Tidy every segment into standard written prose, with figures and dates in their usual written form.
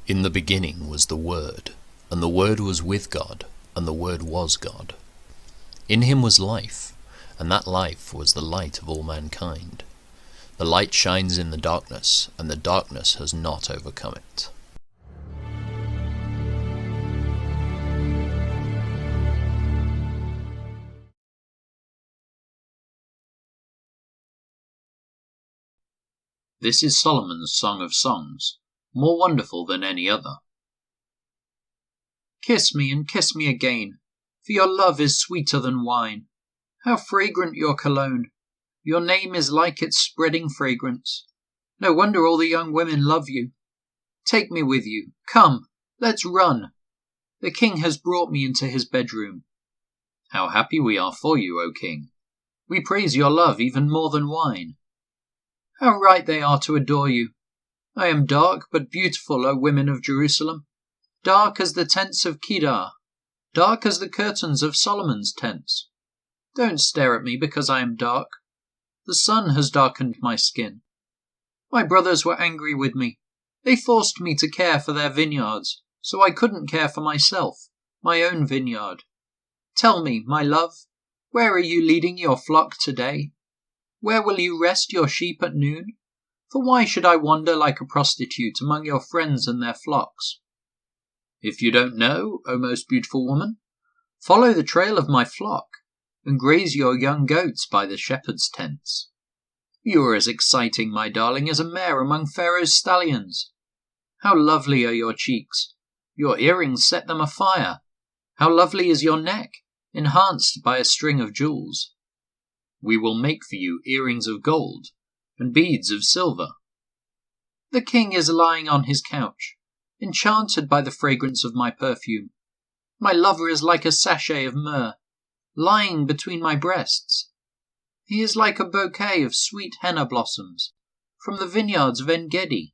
In the beginning was the Word, and the Word was with God, and the Word was God. In him was life, and that life was the light of all mankind. The light shines in the darkness, and the darkness has not overcome it. This is Solomon's Song of Songs, more wonderful than any other. Kiss me and kiss me again, for your love is sweeter than wine. How fragrant your cologne! Your name is like its spreading fragrance. No wonder all the young women love you. Take me with you. Come, let's run. The king has brought me into his bedroom. How happy we are for you, O king. We praise your love even more than wine. How right they are to adore you. I am dark but beautiful, O women of Jerusalem. Dark as the tents of Kedar, dark as the curtains of Solomon's tents. Don't stare at me because I am dark. The sun has darkened my skin. My brothers were angry with me. They forced me to care for their vineyards, so I couldn't care for myself, my own vineyard. Tell me, my love, where are you leading your flock today? Where will you rest your sheep at noon? For why should I wander like a prostitute among your friends and their flocks? If you don't know, O most beautiful woman, follow the trail of my flock, and graze your young goats by the shepherd's tents. You are as exciting, my darling, as a mare among Pharaoh's stallions. How lovely are your cheeks! Your earrings set them afire. How lovely is your neck, enhanced by a string of jewels. We will make for you earrings of gold and beads of silver. The king is lying on his couch, enchanted by the fragrance of my perfume. My lover is like a sachet of myrrh, lying between my breasts. He is like a bouquet of sweet henna blossoms from the vineyards of En-gedi.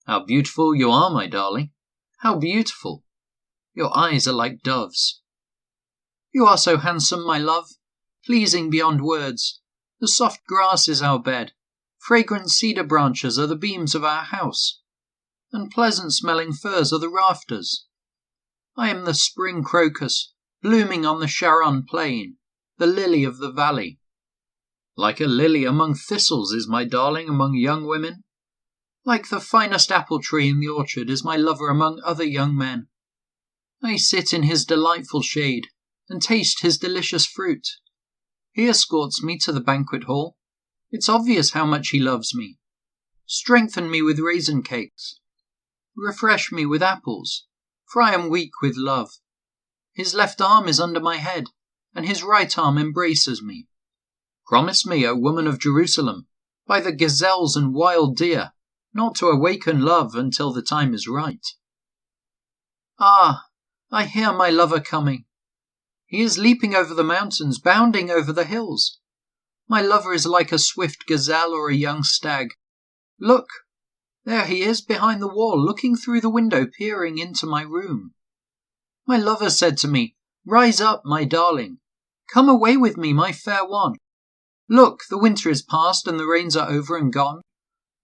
How beautiful you are, my darling. How beautiful. Your eyes are like doves. You are so handsome, my love, pleasing beyond words. The soft grass is our bed, fragrant cedar branches are the beams of our house, and pleasant-smelling firs are the rafters. I am the spring crocus, blooming on the Sharon plain, the lily of the valley. Like a lily among thistles is my darling among young women. Like the finest apple tree in the orchard is my lover among other young men. I sit in his delightful shade and taste his delicious fruit. He escorts me to the banquet hall. It's obvious how much he loves me. Strengthen me with raisin cakes. Refresh me with apples, for I am weak with love. His left arm is under my head, and his right arm embraces me. Promise me, O woman of Jerusalem, by the gazelles and wild deer, not to awaken love until the time is right. Ah, I hear my lover coming. He is leaping over the mountains, bounding over the hills. My lover is like a swift gazelle or a young stag. Look, there he is behind the wall, looking through the window, peering into my room. My lover said to me, "Rise up, my darling. Come away with me, my fair one. Look, the winter is past and the rains are over and gone.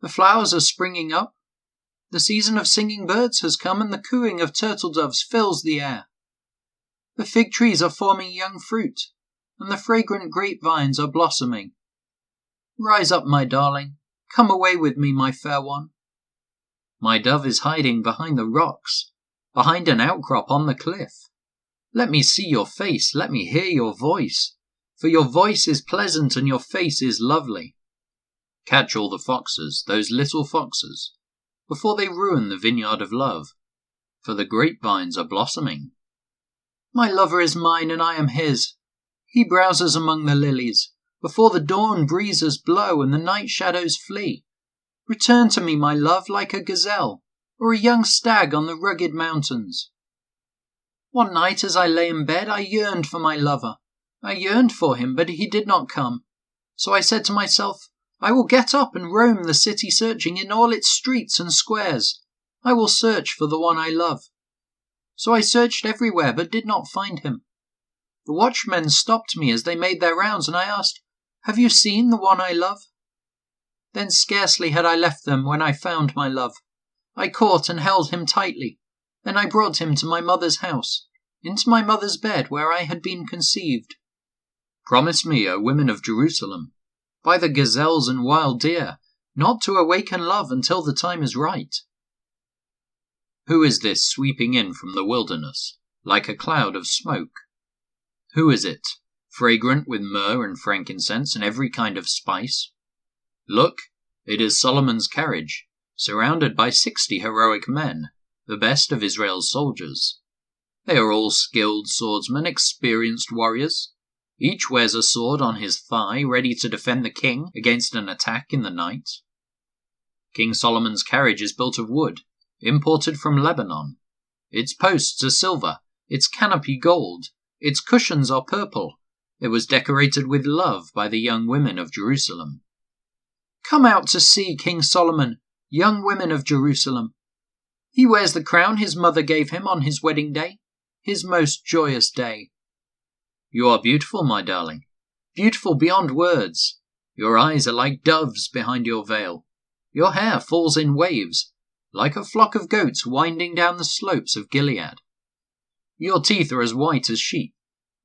The flowers are springing up. The season of singing birds has come and the cooing of turtle doves fills the air. The fig trees are forming young fruit, and the fragrant grapevines are blossoming. Rise up, my darling. Come away with me, my fair one." My dove is hiding behind the rocks, behind an outcrop on the cliff. Let me see your face, let me hear your voice, for your voice is pleasant and your face is lovely. Catch all the foxes, those little foxes, before they ruin the vineyard of love, for the grapevines are blossoming. My lover is mine and I am his. He browses among the lilies, before the dawn breezes blow and the night shadows flee. Return to me, my love, like a gazelle, or a young stag on the rugged mountains. One night as I lay in bed, I yearned for my lover. I yearned for him, but he did not come. So I said to myself, I will get up and roam the city searching in all its streets and squares. I will search for the one I love. So I searched everywhere, but did not find him. The watchmen stopped me as they made their rounds, and I asked, "Have you seen the one I love?" Then scarcely had I left them when I found my love. I caught and held him tightly. Then I brought him to my mother's house, into my mother's bed where I had been conceived. Promise me, O women of Jerusalem, by the gazelles and wild deer, not to awaken love until the time is right. Who is this sweeping in from the wilderness, like a cloud of smoke? Who is it, fragrant with myrrh and frankincense and every kind of spice? Look, it is Solomon's carriage, surrounded by 60 heroic men, the best of Israel's soldiers. They are all skilled swordsmen, experienced warriors. Each wears a sword on his thigh, ready to defend the king against an attack in the night. King Solomon's carriage is built of wood, imported from Lebanon. Its posts are silver, its canopy gold, its cushions are purple. It was decorated with love by the young women of Jerusalem. Come out to see King Solomon, young women of Jerusalem. He wears the crown his mother gave him on his wedding day, his most joyous day. You are beautiful, my darling, beautiful beyond words. Your eyes are like doves behind your veil. Your hair falls in waves, like a flock of goats winding down the slopes of Gilead. Your teeth are as white as sheep,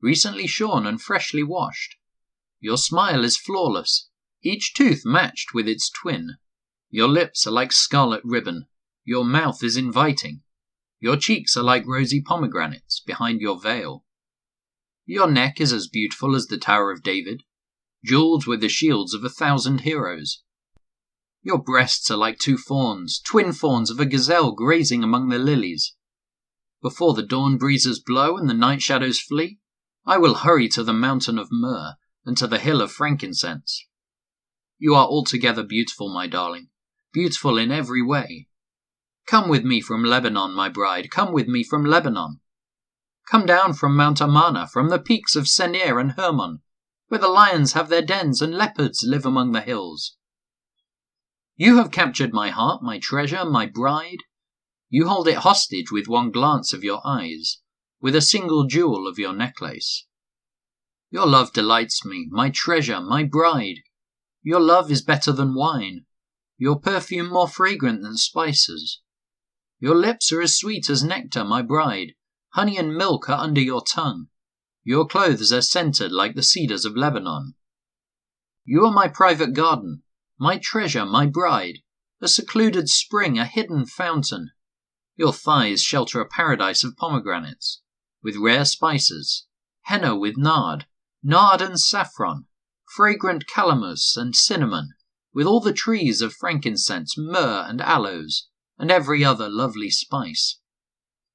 recently shorn and freshly washed. Your smile is flawless, each tooth matched with its twin. Your lips are like scarlet ribbon. Your mouth is inviting. Your cheeks are like rosy pomegranates behind your veil. Your neck is as beautiful as the Tower of David, jeweled with the shields of 1,000 heroes. Your breasts are like 2 fawns, twin fawns of a gazelle grazing among the lilies. Before the dawn breezes blow and the night shadows flee, I will hurry to the mountain of myrrh and to the hill of frankincense. You are altogether beautiful, my darling, beautiful in every way. Come with me from Lebanon, my bride, come with me from Lebanon. Come down from Mount Amana, from the peaks of Senir and Hermon, where the lions have their dens and leopards live among the hills. You have captured my heart, my treasure, my bride. You hold it hostage with one glance of your eyes, with a single jewel of your necklace. Your love delights me, my treasure, my bride. Your love is better than wine, your perfume more fragrant than spices. Your lips are as sweet as nectar, my bride. Honey and milk are under your tongue. Your clothes are scented like the cedars of Lebanon. You are my private garden, my treasure, my bride, a secluded spring, a hidden fountain. Your thighs shelter a paradise of pomegranates, with rare spices, henna with nard and saffron, fragrant calamus and cinnamon, with all the trees of frankincense, myrrh and aloes, and every other lovely spice.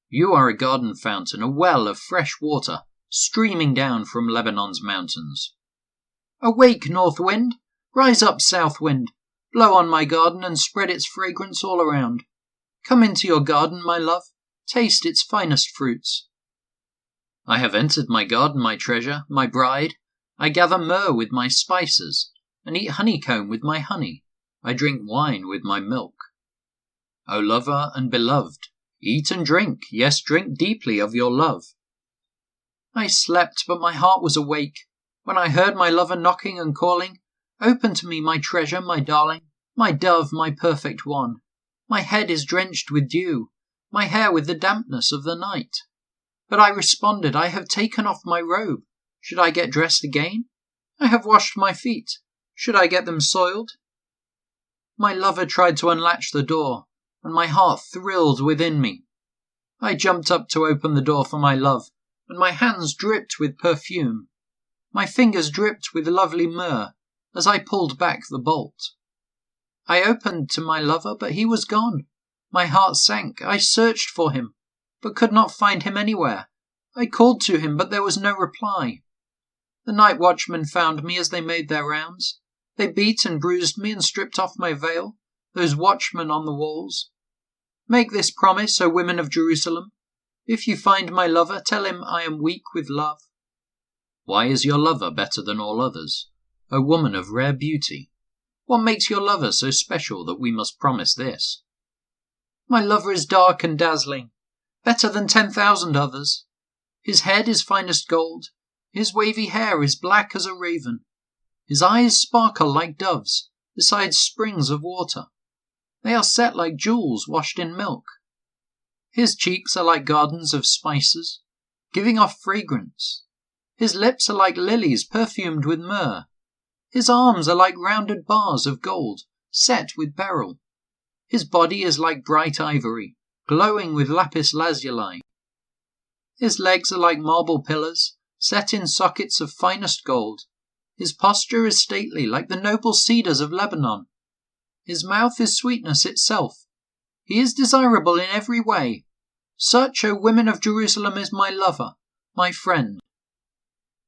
You are a garden fountain, a well of fresh water, streaming down from Lebanon's mountains. Awake, north wind! Rise up, south wind! Blow on my garden and spread its fragrance all around. Come into your garden, my love, taste its finest fruits. I have entered my garden, my treasure, my bride. I gather myrrh with my spices, and eat honeycomb with my honey. I drink wine with my milk. O lover and beloved, eat and drink, yes, drink deeply of your love. I slept, but my heart was awake, when I heard my lover knocking and calling, Open to me, my treasure, my darling, my dove, my perfect one. My head is drenched with dew, my hair with the dampness of the night. But I responded, I have taken off my robe. Should I get dressed again? I have washed my feet. Should I get them soiled? My lover tried to unlatch the door, and my heart thrilled within me. I jumped up to open the door for my love, and my hands dripped with perfume. My fingers dripped with lovely myrrh as I pulled back the bolt. I opened to my lover, but he was gone. My heart sank. I searched for him, but could not find him anywhere. I called to him, but there was no reply. The night watchmen found me as they made their rounds. They beat and bruised me and stripped off my veil, those watchmen on the walls. Make this promise, O women of Jerusalem. If you find my lover, tell him I am weak with love. Why is your lover better than all others, O woman of rare beauty? What makes your lover so special that we must promise this? My lover is dark and dazzling, better than 10,000 others. His head is finest gold, his wavy hair is black as a raven. His eyes sparkle like doves, beside springs of water. They are set like jewels washed in milk. His cheeks are like gardens of spices, giving off fragrance. His lips are like lilies perfumed with myrrh. His arms are like rounded bars of gold, set with beryl. His body is like bright ivory, glowing with lapis lazuli. His legs are like marble pillars, set in sockets of finest gold. His posture is stately, like the noble cedars of Lebanon. His mouth is sweetness itself. He is desirable in every way. Such, O women of Jerusalem, is my lover, my friend.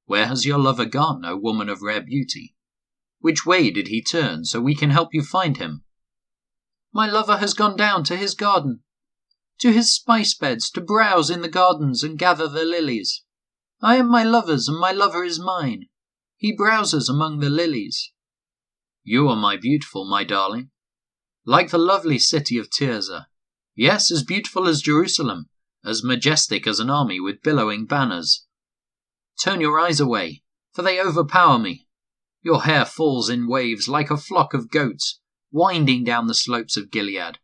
Where has your lover gone, O woman of rare beauty? Which way did he turn, so we can help you find him? My lover has gone down to his garden, to his spice beds, to browse in the gardens and gather the lilies. I am my lover's, and my lover is mine. He browses among the lilies. You are my beautiful, my darling. Like the lovely city of Tirzah. Yes, as beautiful as Jerusalem, as majestic as an army with billowing banners. Turn your eyes away, for they overpower me. Your hair falls in waves like a flock of goats, winding down the slopes of Gilead.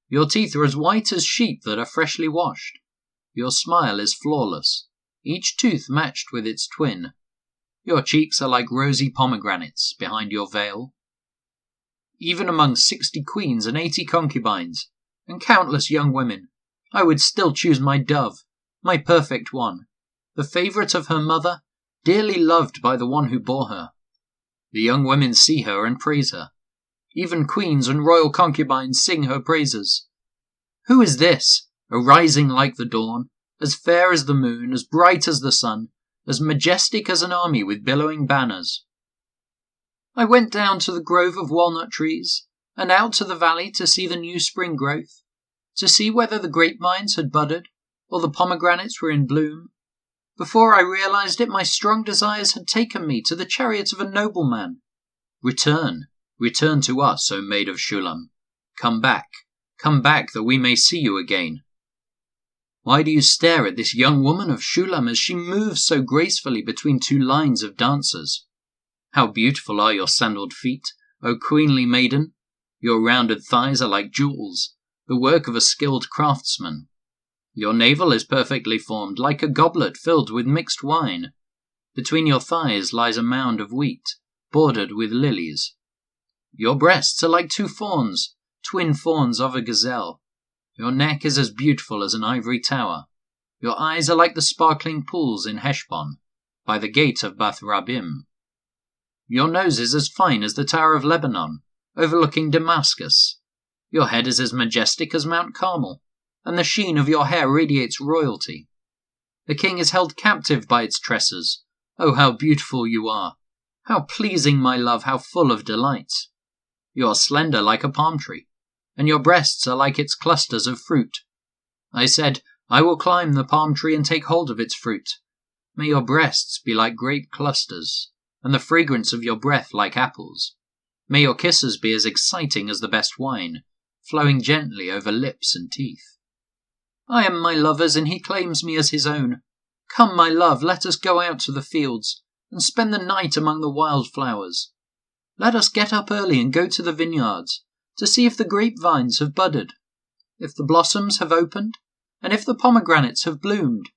Your teeth are as white as sheep that are freshly washed. Your smile is flawless, each tooth matched with its twin. Your cheeks are like rosy pomegranates behind your veil. Even among 60 queens and 80 concubines, and countless young women, I would still choose my dove, my perfect one, the favourite of her mother, dearly loved by the one who bore her. The young women see her and praise her. Even queens and royal concubines sing her praises. Who is this, arising like the dawn, as fair as the moon, as bright as the sun, as majestic as an army with billowing banners? I went down to the grove of walnut trees, and out to the valley to see the new spring growth, to see whether the grapevines had budded, or the pomegranates were in bloom. Before I realized it, my strong desires had taken me to the chariot of a nobleman. Return, return to us, O maid of Shulam. Come back, that we may see you again. Why do you stare at this young woman of Shulam as she moves so gracefully between two lines of dancers? How beautiful are your sandaled feet, O queenly maiden! Your rounded thighs are like jewels, the work of a skilled craftsman. Your navel is perfectly formed, like a goblet filled with mixed wine. Between your thighs lies a mound of wheat, bordered with lilies. Your breasts are like two fawns, twin fawns of a gazelle. Your neck is as beautiful as an ivory tower. Your eyes are like the sparkling pools in Heshbon, by the gate of Bath Rabbim. Your nose is as fine as the Tower of Lebanon, overlooking Damascus. Your head is as majestic as Mount Carmel, and the sheen of your hair radiates royalty. The king is held captive by its tresses. Oh, how beautiful you are! How pleasing, my love, how full of delight! You are slender like a palm tree, and your breasts are like its clusters of fruit. I said, I will climb the palm tree and take hold of its fruit. May your breasts be like grape clusters, and the fragrance of your breath like apples. May your kisses be as exciting as the best wine, flowing gently over lips and teeth. I am my lover's, and he claims me as his own. Come, my love, let us go out to the fields, and spend the night among the wild flowers. Let us get up early and go to the vineyards, to see if the grapevines have budded, if the blossoms have opened, and if the pomegranates have bloomed.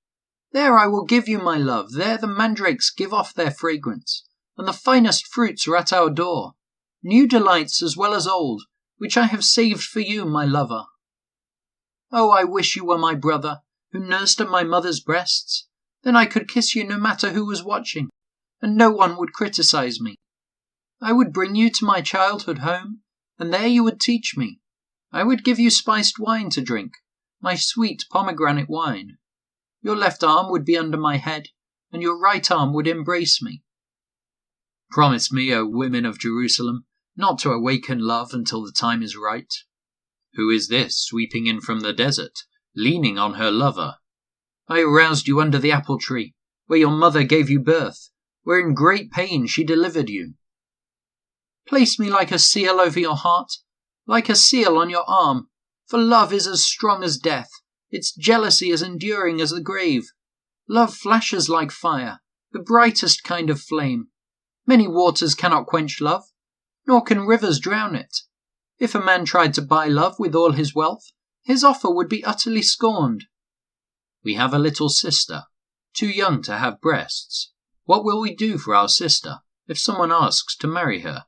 There I will give you my love, there the mandrakes give off their fragrance, and the finest fruits are at our door, new delights as well as old, which I have saved for you, my lover. Oh, I wish you were my brother, who nursed at my mother's breasts. Then I could kiss you no matter who was watching, and no one would criticize me. I would bring you to my childhood home, and there you would teach me. I would give you spiced wine to drink, my sweet pomegranate wine. Your left arm would be under my head, and your right arm would embrace me. Promise me, O women of Jerusalem, not to awaken love until the time is right. Who is this sweeping in from the desert, leaning on her lover? I aroused you under the apple tree, where your mother gave you birth, where in great pain she delivered you. Place me like a seal over your heart, like a seal on your arm, for love is as strong as death, its jealousy as enduring as the grave. Love flashes like fire, the brightest kind of flame. Many waters cannot quench love, nor can rivers drown it. If a man tried to buy love with all his wealth, his offer would be utterly scorned. We have a little sister, too young to have breasts. What will we do for our sister if someone asks to marry her?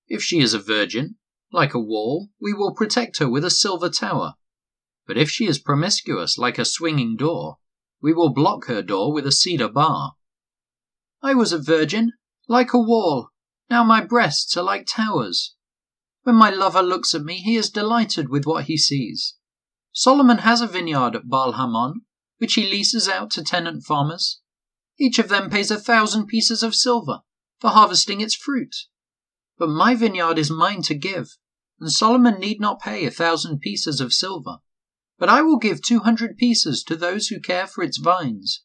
If she is a virgin, like a wall, we will protect her with a silver tower. But if she is promiscuous like a swinging door, we will block her door with a cedar bar. I was a virgin, like a wall. Now my breasts are like towers. When my lover looks at me, he is delighted with what he sees. Solomon has a vineyard at Baal-Hamon, which he leases out to tenant farmers. Each of them pays 1,000 pieces of silver for harvesting its fruit. But my vineyard is mine to give, and Solomon need not pay 1,000 pieces of silver. But I will give 200 pieces to those who care for its vines.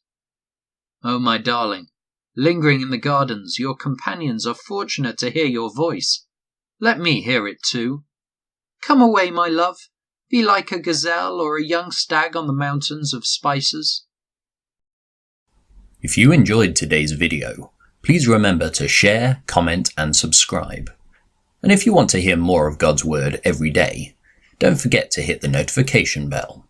Oh, my darling, lingering in the gardens, your companions are fortunate to hear your voice. Let me hear it too. Come away, my love. Be like a gazelle or a young stag on the mountains of spices. If you enjoyed today's video, please remember to share, comment and subscribe. And if you want to hear more of God's Word every day, don't forget to hit the notification bell.